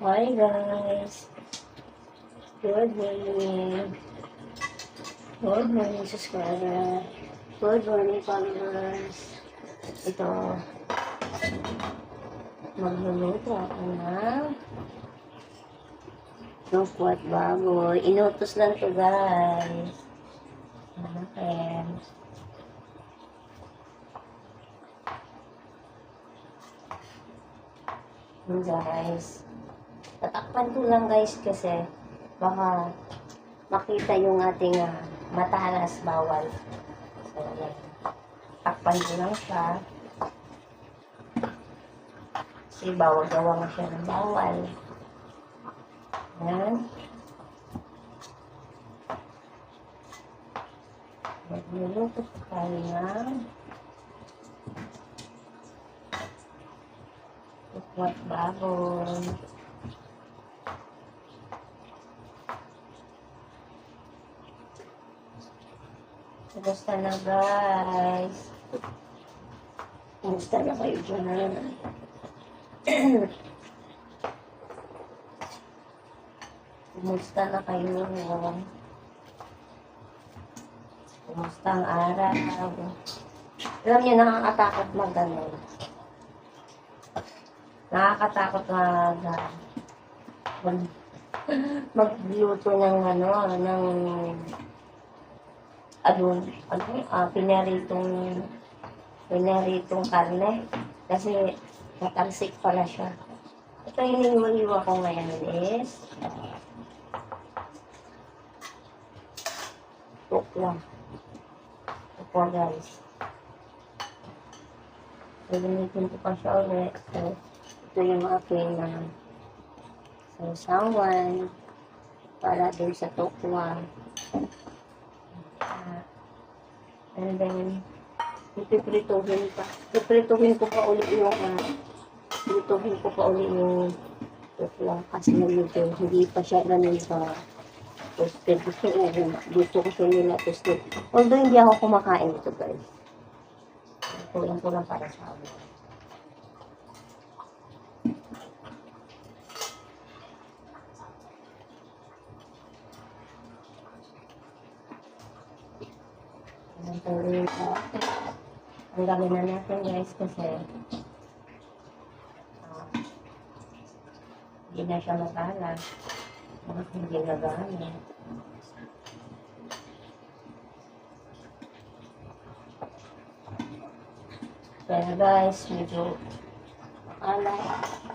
Hi guys! Good morning! Good morning subscriber! Good morning followers! Ito, magluluto ako ng kwat baboy. Inutos lang to guys. Okay. Guys, tatakpan ko lang guys kasi baka makita yung ating matalas bawal. So, yan. Takpan ko lang siya. Kasi bawal gawa nga siya ng bawal. Yan. Magluluto tayo ng kwat baboy. Kumusta na guys? Kumusta na kayo dyan? Kumusta na kayo? Kumusta ang araw? Alam niyo, nakakatakot mag-ganon. Nakakatakot magluto ng pinaritong karne. Kasi matalsik pala siya. Ito hinihiwa ko ngayon is tukwa. Tukwa guys. Gagamitin ko pa siya ulit. So, ito yung aking sausawan para din sa tukwa. And then, ipiprituhin ko pa ulit yung tukwa kasi medyo hindi pa siya ganun sa toasted. Gusto ko siya nila toasted. Although hindi ako kumakain ito guys. Kulang para sa amin. Ang gawin na natin guys kasi hindi na siya matalas. Bakit hindi nagamit? Pero guys, medyo makalat.